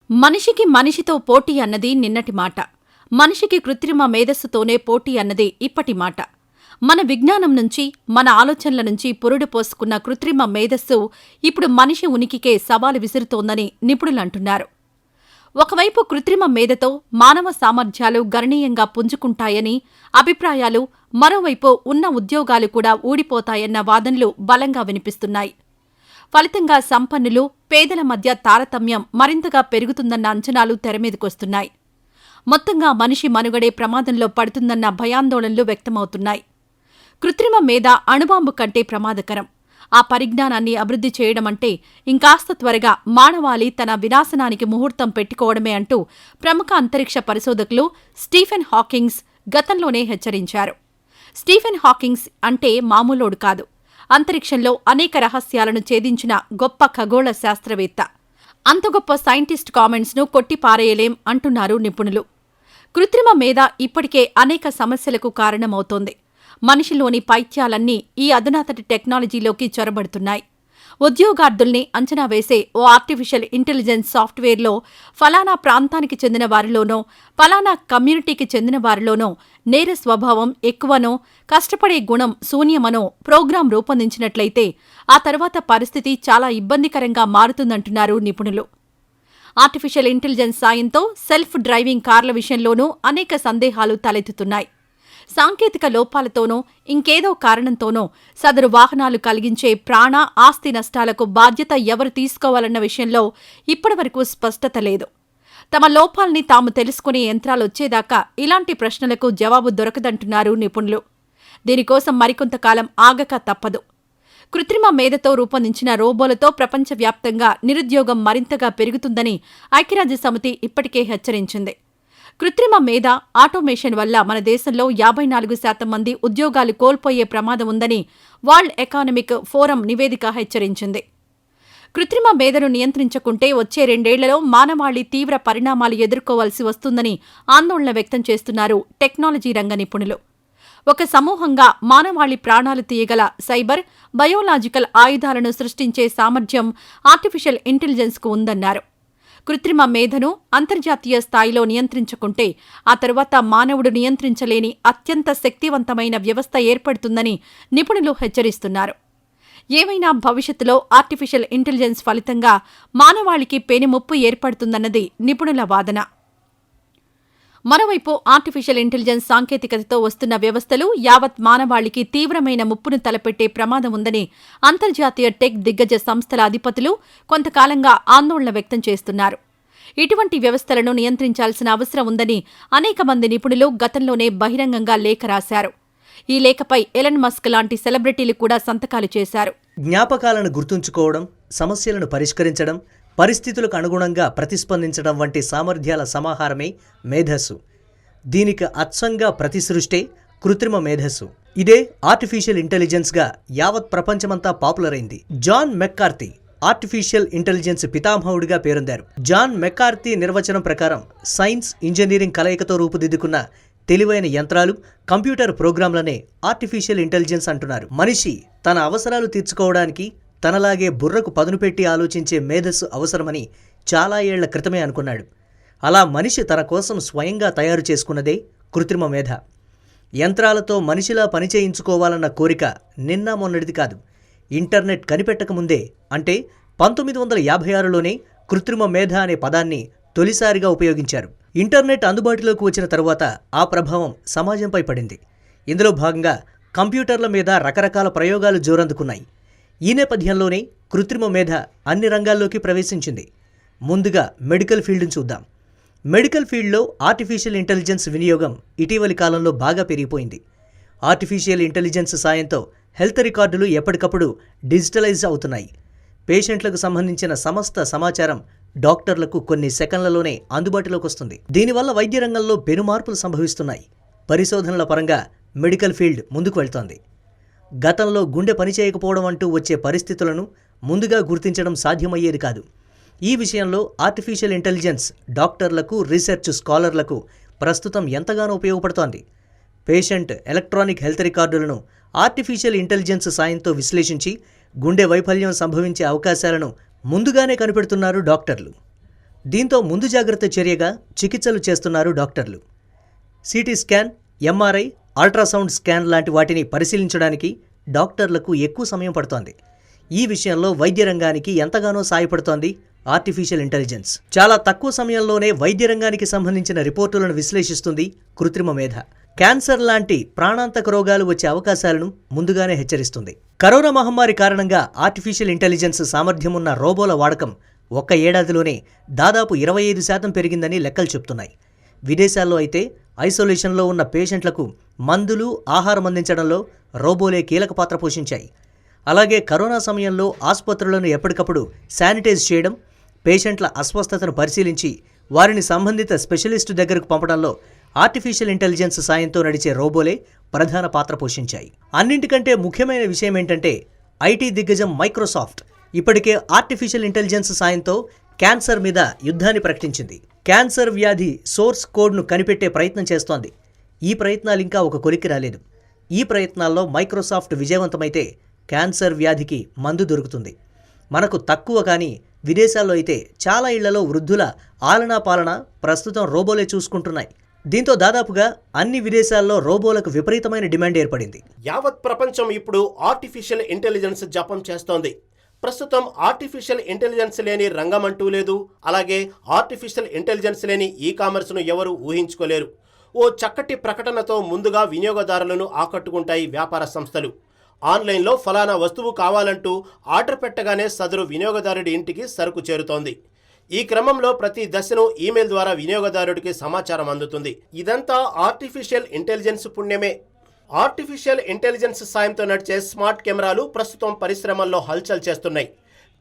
మనిషికి మనిషితో పోటీ అన్నది నిన్నటి మాట. మనిషికి కృత్రిమ మేధస్సుతోనే పోటీ అన్నది ఇప్పటి మాట. మన విజ్ఞానం నుంచి, మన ఆలోచనల నుంచి పురుడు పోసుకున్న కృత్రిమ మేధస్సు ఇప్పుడు మనిషి ఉనికికే సవాలు విసురుతోందని నిపుణులంటున్నారు. ఒకవైపు కృత్రిమ మేధతో మానవ సామర్థ్యాలు గణనీయంగా పుంజుకుంటాయని అభిప్రాయాలు, మరోవైపు ఉన్న ఉద్యోగాలు కూడా ఊడిపోతాయన్న వాదనలు బలంగా వినిపిస్తున్నాయి. ఫలితంగా సంపన్నులు, పేదల మధ్య తారతమ్యం మరింతగా పెరుగుతుందన్న అంచనాలు తెరమీదకొస్తున్నాయి. మొత్తంగా మనిషి మనుగడే ప్రమాదంలో పడుతుందన్న భయాందోళనలు వ్యక్తమవుతున్నాయి. కృత్రిమ మేధ అణుబాంబు కంటే ప్రమాదకరం. ఆ పరిజ్ఞానాన్ని అభివృద్ధి చేయడమంటే ఇంకాస్త త్వరగా మానవాళి తన వినాశనానికి ముహూర్తం పెట్టుకోవడమే అంటూ ప్రముఖ అంతరిక్ష పరిశోధకులు స్టీఫెన్ హాకింగ్స్ గతంలోనే హెచ్చరించారు. స్టీఫెన్ హాకింగ్స్ అంటే మామూలోడు కాదు. అంతరిక్షంలో అనేక రహస్యాలను ఛేదించిన గొప్ప ఖగోళ శాస్త్రవేత్త. అంత గొప్ప సైంటిస్ట్ కామెంట్స్ను కొట్టిపారేయలేం అంటున్నారు నిపుణులు. కృత్రిమ మేధ ఇప్పటికే అనేక సమస్యలకు కారణమవుతోంది. మనిషిలోని పైత్యాలన్నీ ఈ అధునాతన టెక్నాలజీలోకి చొరబడుతున్నాయి. ఉద్యోగార్థుల్ని అంచనా వేసే ఓ ఆర్టిఫిషియల్ ఇంటెలిజెన్స్ సాఫ్ట్వేర్లో ఫలానా ప్రాంతానికి చెందిన వారిలోనో, ఫలానా కమ్యూనిటీకి చెందిన వారిలోనో నేర స్వభావం ఎక్కువనో, కష్టపడే గుణం శూన్యమనో ప్రోగ్రాం రూపొందించినట్లయితే ఆ తర్వాత పరిస్థితి చాలా ఇబ్బందికరంగా మారుతుందంటున్నారు నిపుణులు. ఆర్టిఫిషియల్ ఇంటెలిజెన్స్ సాయంతో సెల్ఫ్ డ్రైవింగ్ కార్ల విషయంలోనూ అనేక సందేహాలు తలెత్తుతున్నాయి. సాంకేతిక లోపాలతోనో, ఇంకేదో కారణంతోనో సదరు వాహనాలు కలిగించే ప్రాణ, ఆస్తి నష్టాలకు బాధ్యత ఎవరు తీసుకోవాలన్న విషయంలో ఇప్పటివరకు స్పష్టత లేదు. తమ లోపాల్ని తాము తెలుసుకునే యంత్రాలొచ్చేదాకా ఇలాంటి ప్రశ్నలకు జవాబు దొరకదంటున్నారు నిపుణులు. దీనికోసం మరికొంతకాలం ఆగక తప్పదు. కృత్రిమ మేధతో రూపొందించిన రోబోలతో ప్రపంచవ్యాప్తంగా నిరుద్యోగం మరింతగా పెరుగుతుందని ఐక్యరాజ్యసమితి ఇప్పటికే హెచ్చరించింది. కృత్రిమ మేధ, ఆటోమేషన్ వల్ల మన దేశంలో 54% మంది ఉద్యోగాలు కోల్పోయే ప్రమాదం ఉందని వరల్డ్ ఎకనామిక్ ఫోరం నివేదిక హెచ్చరించింది. కృత్రిమ మేధను నియంత్రించకుంటే వచ్చే 2 ఏళ్లలో మానవాళి తీవ్ర పరిణామాలు ఎదుర్కోవాల్సి వస్తుందని ఆందోళన వ్యక్తం చేస్తున్నారు టెక్నాలజీ రంగ నిపుణులు. ఒక సమూహంగా మానవాళి ప్రాణాలు తీయగల సైబర్, బయోలాజికల్ ఆయుధాలను సృష్టించే సామర్థ్యం ఆర్టిఫిషియల్ ఇంటెలిజెన్స్కు ఉందన్నారు. కృత్రిమ మేధను అంతర్జాతీయ స్థాయిలో నియంత్రించుకుంటే ఆ తరువాత మానవుడు నియంత్రించలేని అత్యంత శక్తివంతమైన వ్యవస్థ ఏర్పడుతుందని నిపుణులు హెచ్చరిస్తున్నారు. ఏమైనా భవిష్యత్తులో ఆర్టిఫిషియల్ ఇంటెలిజెన్స్ ఫలితంగా మానవాళికి పెనుముప్పు ఏర్పడుతుందన్నది నిపుణుల వాదన. మరోవైపు ఆర్టిఫిషియల్ ఇంటెలిజెన్స్ సాంకేతికతతో వస్తున్న వ్యవస్థలు యావత్ మానవాళికి తీవ్రమైన ముప్పును తలపెట్టే ప్రమాదం ఉందని అంతర్జాతీయ టెక్ దిగ్గజ సంస్థల అధిపతులు కొంతకాలంగా ఆందోళన వ్యక్తం చేస్తున్నారు. ఇటువంటి వ్యవస్థలను నియంత్రించాల్సిన అవసరం ఉందని అనేక మంది నిపుణులు గతంలోనే బహిరంగంగా లేఖ రాశారు. ఈ లేఖపై ఎలన్ మస్క్ లాంటి సెలబ్రిటీలు కూడా సంతకాలు చేశారు. జ్ఞాపకాలను గుర్తుంచుకోవడం, సమస్యలను పరిష్కరించడం, పరిస్థితులకు అనుగుణంగా ప్రతిస్పందించడం వంటి సామర్థ్యాల సమాహారమే మేధస్సు. దీనికి అచ్చంగా ప్రతిసృష్టే కృత్రిమ మేధస్సు. ఇదే ఆర్టిఫిషియల్ ఇంటెలిజెన్స్గా యావత్ ప్రపంచమంతా పాపులర్ అయింది. జాన్ మెక్కార్థీ ఆర్టిఫిషియల్ ఇంటెలిజెన్స్ పితామహుడిగా పేరొందారు. జాన్ మెక్కార్థీ నిర్వచనం ప్రకారం సైన్స్, ఇంజనీరింగ్ కలయికతో రూపుదిద్దుకున్న తెలివైన యంత్రాలు, కంప్యూటర్ ప్రోగ్రాంలనే ఆర్టిఫిషియల్ ఇంటెలిజెన్స్ అంటున్నారు. మనిషి తన అవసరాలు తీర్చుకోవడానికి తనలాగే బుర్రకు పదును పెట్టి ఆలోచించే మేధస్సు అవసరమని చాలా ఏళ్ల క్రితమే అనుకున్నాడు. అలా మనిషి తన కోసం స్వయంగా తయారు చేసుకున్నదే కృత్రిమ మేధ. యంత్రాలతో మనిషిలా పనిచేయించుకోవాలన్న కోరిక నిన్న మొన్నటిది కాదు. ఇంటర్నెట్ కనిపెట్టకముందే, అంటే 1956లోనే కృత్రిమ మేధ అనే పదాన్ని తొలిసారిగా ఉపయోగించారు. ఇంటర్నెట్ అందుబాటులోకి వచ్చిన తరువాత ఆ ప్రభావం సమాజంపై పడింది. ఇందులో భాగంగా కంప్యూటర్ల మీద రకరకాల ప్రయోగాలు జోరందుకున్నాయి. ఈ నేపథ్యంలోనే కృత్రిమ మేధ అన్ని రంగాల్లోకి ప్రవేశించింది. ముందుగా మెడికల్ ఫీల్డ్ని చూద్దాం. మెడికల్ ఫీల్డ్లో ఆర్టిఫిషియల్ ఇంటెలిజెన్స్ వినియోగం ఇటీవలి కాలంలో బాగా పెరిగిపోయింది. ఆర్టిఫిషియల్ ఇంటెలిజెన్స్ సాయంతో హెల్త్ రికార్డులు ఎప్పటికప్పుడు డిజిటలైజ్ అవుతున్నాయి. పేషెంట్లకు సంబంధించిన సమస్త సమాచారం డాక్టర్లకు కొన్ని సెకన్లలోనే అందుబాటులోకి వస్తుంది. దీనివల్ల వైద్య రంగంలో పెనుమార్పులు సంభవిస్తున్నాయి. పరిశోధనల పరంగా మెడికల్ ఫీల్డ్ ముందుకు వెళ్తోంది. గతంలో గుండె పనిచేయకపోవడం అంటూ వచ్చే పరిస్థితులను ముందుగా గుర్తించడం సాధ్యమయ్యేది కాదు. ఈ విషయంలో ఆర్టిఫిషియల్ ఇంటెలిజెన్స్ డాక్టర్లకు, రీసెర్చ్ స్కాలర్లకు ప్రస్తుతం ఎంతగానో ఉపయోగపడుతోంది. పేషెంట్ ఎలక్ట్రానిక్ హెల్త్ రికార్డులను ఆర్టిఫిషియల్ ఇంటెలిజెన్స్ సాయంతో విశ్లేషించి గుండె వైఫల్యం సంభవించే అవకాశాలను ముందుగానే కనిపెడుతున్నారు డాక్టర్లు. దీంతో ముందు జాగ్రత్త చర్యగా చికిత్సలు చేస్తున్నారు డాక్టర్లు. CT scan, MRI, ultrasound scan లాంటి వాటిని పరిశీలించడానికి డాక్టర్లకు ఎక్కువ సమయం పడుతోంది. ఈ విషయంలో వైద్య రంగానికి ఎంతగానో సాయపడుతోంది ఆర్టిఫిషియల్ ఇంటెలిజెన్స్. చాలా తక్కువ సమయంలోనే వైద్య రంగానికి సంబంధించిన రిపోర్టులను విశ్లేషిస్తుంది కృత్రిమ మేధ. క్యాన్సర్ లాంటి ప్రాణాంతక రోగాలు వచ్చే అవకాశాలను ముందుగానే హెచ్చరిస్తుంది. కరోనా మహమ్మారి కారణంగా ఆర్టిఫిషియల్ ఇంటెలిజెన్స్ సామర్థ్యం ఉన్న రోబోల వాడకం ఒక్క ఏడాదిలోనే దాదాపు 25% పెరిగిందని లెక్కలు చెప్తున్నాయి. విదేశాల్లో అయితే ఐసోలేషన్లో ఉన్న పేషెంట్లకు మందులు, ఆహారం అందించడంలో రోబోలే కీలక పాత్ర పోషించాయి. అలాగే కరోనా సమయంలో ఆసుపత్రులను ఎప్పటికప్పుడు శానిటైజ్ చేయడం, పేషెంట్ల అస్వస్థతను పరిశీలించి వారిని సంబంధిత స్పెషలిస్టు దగ్గరకు పంపడంలో ఆర్టిఫిషియల్ ఇంటెలిజెన్స్ సాయంతో నడిచే రోబోలే ప్రధాన పాత్ర పోషించాయి. అన్నింటికంటే ముఖ్యమైన విషయం ఏంటంటే ఐటీ దిగ్గజం మైక్రోసాఫ్ట్ ఇప్పటికే ఆర్టిఫిషియల్ ఇంటెలిజెన్స్ సాయంతో క్యాన్సర్ మీద యుద్ధాన్ని ప్రకటించింది. క్యాన్సర్ వ్యాధి సోర్స్ కోడ్ను కనిపెట్టే ప్రయత్నం చేస్తోంది. ఈ ప్రయత్నాలు ఇంకా ఒక కొలిక్కి రాలేదు. ఈ ప్రయత్నాల్లో మైక్రోసాఫ్ట్ విజయవంతమైతే క్యాన్సర్ వ్యాధికి మందు దొరుకుతుంది. మనకు తక్కువ కానీ విదేశాల్లో అయితే చాలా ఇళ్లలో వృద్ధుల ఆలనా పాలన ప్రస్తుతం రోబోలే చూసుకుంటున్నాయి. దీంతో దాదాపుగా అన్ని విదేశాల్లో రోబోలకు విపరీతమైన డిమాండ్ ఏర్పడింది. యావత్ ప్రపంచం ఇప్పుడు ఆర్టిఫిషియల్ ఇంటెలిజెన్స్ జపం చేస్తోంది. ప్రస్తుతం ఆర్టిఫిషియల్ ఇంటెలిజెన్స్ లేని రంగం అంటూ లేదు. అలాగే ఆర్టిఫిషియల్ ఇంటెలిజెన్స్ లేని ఈ-కామర్స్ను ఎవరూ ఊహించుకోలేరు. ఓ చక్కటి ప్రకటనతో ముందుగా వినియోగదారులను ఆకట్టుకుంటాయి వ్యాపార సంస్థలు. ఆన్లైన్లో ఫలానా వస్తువు కావాలంటూ ఆర్డర్ పెట్టగానే సదరు వినియోగదారుడి ఇంటికి సరుకు చేరుతోంది. ఈ క్రమంలో ప్రతి దశను ఈమెయిల్ ద్వారా వినియోగదారుడికి సమాచారం అందుతుంది. ఇదంతా ఆర్టిఫిషియల్ ఇంటెలిజెన్స్ పుణ్యమే. ఆర్టిఫిషియల్ ఇంటెలిజెన్స్ సాయంతో నడిచే స్మార్ట్ కెమెరాలు ప్రస్తుతం పరిశ్రమల్లో హల్చల్ చేస్తున్నాయి.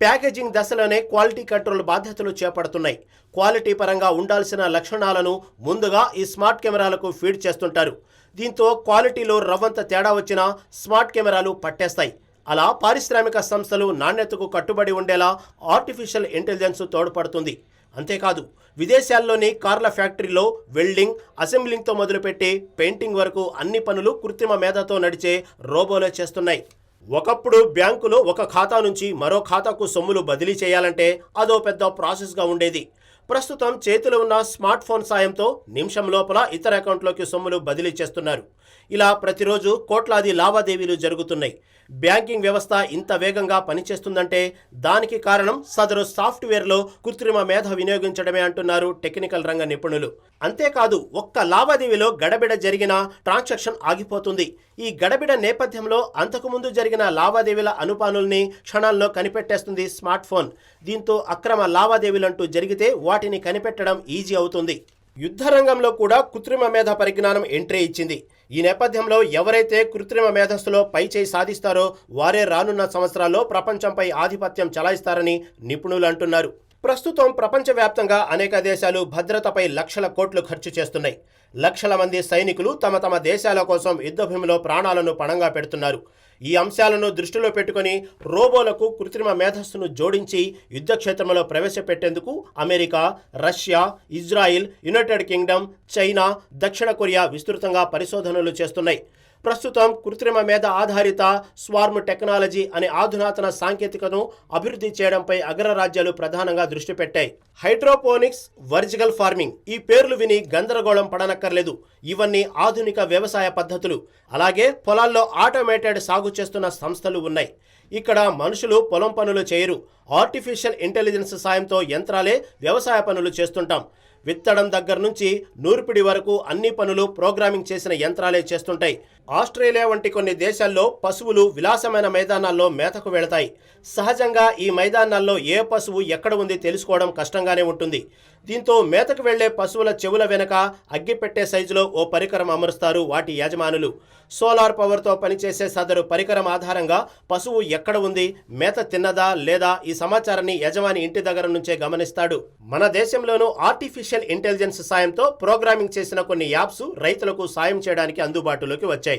ప్యాకేజింగ్ దశలోనే క్వాలిటీ కంట్రోల్ బాధ్యతలు చేపడుతున్నాయి. క్వాలిటీ పరంగా ఉండాల్సిన లక్షణాలను ముందుగా ఈ స్మార్ట్ కెమెరాలకు ఫీడ్ చేస్తుంటారు. దీంతో క్వాలిటీలో రవ్వంత తేడా వచ్చినా స్మార్ట్ కెమెరాలు పట్టేస్తాయి. అలా పారిశ్రామిక సంస్థలు నాణ్యతకు కట్టుబడి ఉండేలా ఆర్టిఫిషియల్ ఇంటెలిజెన్స్ తోడ్పడుతుంది. అంతేకాదు విదేశాల్లోని కార్ల ఫ్యాక్టరీలో వెల్డింగ్, అసెంబ్లింగ్తో మొదలుపెట్టి పెయింటింగ్ వరకు అన్ని పనులు కృత్రిమ మేధతో నడిచే రోబోలే చేస్తున్నాయి. ఒకప్పుడు బ్యాంకులో ఒక ఖాతా నుంచి మరో ఖాతాకు సొమ్ములు బదిలీ చేయాలంటే అదో పెద్ద ప్రాసెస్గా ఉండేది. ప్రస్తుతం చేతిలో ఉన్న స్మార్ట్ ఫోన్ సాయంతో నిమిషం లోపల ఇతర అకౌంట్లోకి సొమ్ములు బదిలీ చేస్తున్నారు. ఇలా ప్రతిరోజు కోట్లాది లావాదేవీలు జరుగుతున్నాయి. బ్యాంకింగ్ వ్యవస్థ ఇంత వేగంగా పనిచేస్తుందంటే దానికి కారణం సదరు సాఫ్ట్వేర్లో కృత్రిమ మేధ వినియోగించడమే అంటున్నారు టెక్నికల్ రంగ నిపుణులు. అంతేకాదు ఒక్క లావాదేవీలో గడబిడ జరిగిన ట్రాన్సాక్షన్ ఆగిపోతుంది. ఈ గడబిడ నేపథ్యంలో అంతకుముందు జరిగిన లావాదేవీల అనుపానుల్ని క్షణాల్లో కనిపెట్టేస్తుంది స్మార్ట్ ఫోన్. దీంతో అక్రమ లావాదేవీలంటూ జరిగితే వాటిని కనిపెట్టడం ఈజీ అవుతుంది. యుద్ధ రంగంలో కూడా కృత్రిమ మేధ పరిజ్ఞానం ఎంట్రీ ఇచ్చింది. ఈ నేపథ్యంలో ఎవరైతే కృత్రిమ మేధస్సులో పైచేయి సాధిస్తారో వారే రానున్న సంవత్సరాల్లో ప్రపంచంపై ఆధిపత్యం చలాయిస్తారని నిపుణులు అంటున్నారు. ప్రస్తుతం ప్రపంచవ్యాప్తంగా అనేక దేశాలు భద్రతపై లక్షల కోట్లు ఖర్చు చేస్తున్నాయి. లక్షల మంది సైనికులు తమ తమ దేశాల కోసం యుద్ధభూమిలో ప్రాణాలను పణంగా పెడుతున్నారు. ఈ అంశాలను దృష్టిలో పెట్టుకుని రోబోలకు కృత్రిమ మేధస్సును జోడించి యుద్ధక్షేత్రంలో ప్రవేశపెట్టేందుకు America, Russia, Israel, United Kingdom, China, దక్షిణ కొరియా విస్తృతంగా పరిశోధనలు చేస్తున్నాయి. ప్రస్తుతం కృత్రిమ మేధ ఆధారిత స్వార్మ్ టెక్నాలజీ అనే ఆధునాతన సాంకేతికతను అభివృద్ధి చేయడంపై అగ్రరాజ్యాలు ప్రధానంగా దృష్టి పెట్టాయి. హైడ్రోపోనిక్స్, వర్జికల్ ఫార్మింగ్ ఈ పేర్లు విని గందరగోళం పడనక్కర్లేదు. ఇవన్నీ ఆధునిక వ్యవసాయ పద్ధతులు. అలాగే పొలాల్లో ఆటోమేటెడ్ సాగు చేస్తున్న సంస్థలు ఉన్నాయి. ఇక్కడ మనుషులు పొలం పనులు చేయరు. ఆర్టిఫిషియల్ ఇంటెలిజెన్స్ సాయంతో యంత్రాలే వ్యవసాయ పనులు చేస్తుంటాం. విత్తడం దగ్గర నుంచి నూర్పిడి వరకు అన్ని పనులు ప్రోగ్రామింగ్ చేసిన యంత్రాలే చేస్తుంటాయి. ఆస్ట్రేలియా వంటి కొన్ని దేశాల్లో పశువులు విలాసమైన మైదానాల్లో మేతకు వెళతాయి. సహజంగా ఈ మైదానాల్లో ఏ పశువు ఎక్కడ ఉంది తెలుసుకోవడం కష్టంగానే ఉంటుంది. దీంతో మేతకు వెళ్లే పశువుల చెవుల వెనక అగ్గిపెట్టే సైజులో ఓ పరికరం అమరుస్తారు వాటి యజమానులు. సోలార్ పవర్తో పనిచేసే సదరు పరికరం ఆధారంగా పశువు ఎక్కడ ఉంది, మేత తిన్నదా లేదా ఈ సమాచారాన్ని యజమాని ఇంటి దగ్గర నుంచే గమనిస్తాడు. మన దేశంలోనూ ఆర్టిఫిషియల్ ఇంటెలిజెన్స్ సాయంతో ప్రోగ్రామింగ్ చేసిన కొన్ని యాప్స్ రైతులకు సాయం చేయడానికి అందుబాటులోకి వచ్చాయి.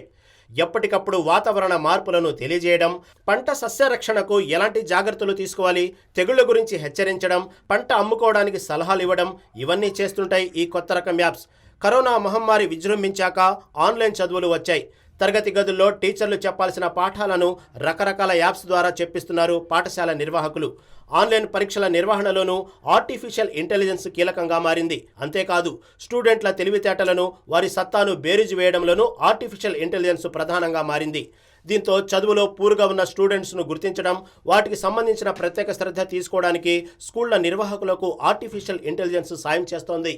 ఎప్పటికప్పుడు వాతావరణ మార్పులను తెలియజేయడం, పంట సస్యరక్షణకు ఎలాంటి జాగ్రత్తలు తీసుకోవాలి, తెగుళ్ల గురించి హెచ్చరించడం, పంట అమ్ముకోవడానికి సలహాలు ఇవ్వడం ఇవన్నీ చేస్తుంటాయి ఈ కొత్త రకం యాప్స్. కరోనా మహమ్మారి విజృంభించాక ఆన్లైన్ చదువులు వచ్చాయి. తరగతి గదుల్లో టీచర్లు చెప్పాల్సిన పాఠాలను రకరకాల యాప్స్ ద్వారా చెప్పిస్తున్నారు పాఠశాల నిర్వాహకులు. ఆన్లైన్ పరీక్షల నిర్వహణలోనూ ఆర్టిఫిషియల్ ఇంటెలిజెన్స్ కీలకంగా మారింది. అంతేకాదు, స్టూడెంట్ల తెలివితేటలను, వారి సత్తాను బేరీజు వేయడంలోనూ ఆర్టిఫిషియల్ ఇంటెలిజెన్స్ ప్రధానంగా మారింది. దీంతో చదువులో పూర్గా ఉన్న స్టూడెంట్స్ను గుర్తించడం, వాటికి సంబంధించిన ప్రత్యేక శ్రద్ధ తీసుకోవడానికి స్కూళ్ల నిర్వాహకులకు ఆర్టిఫిషియల్ ఇంటెలిజెన్స్ సాయం చేస్తోంది.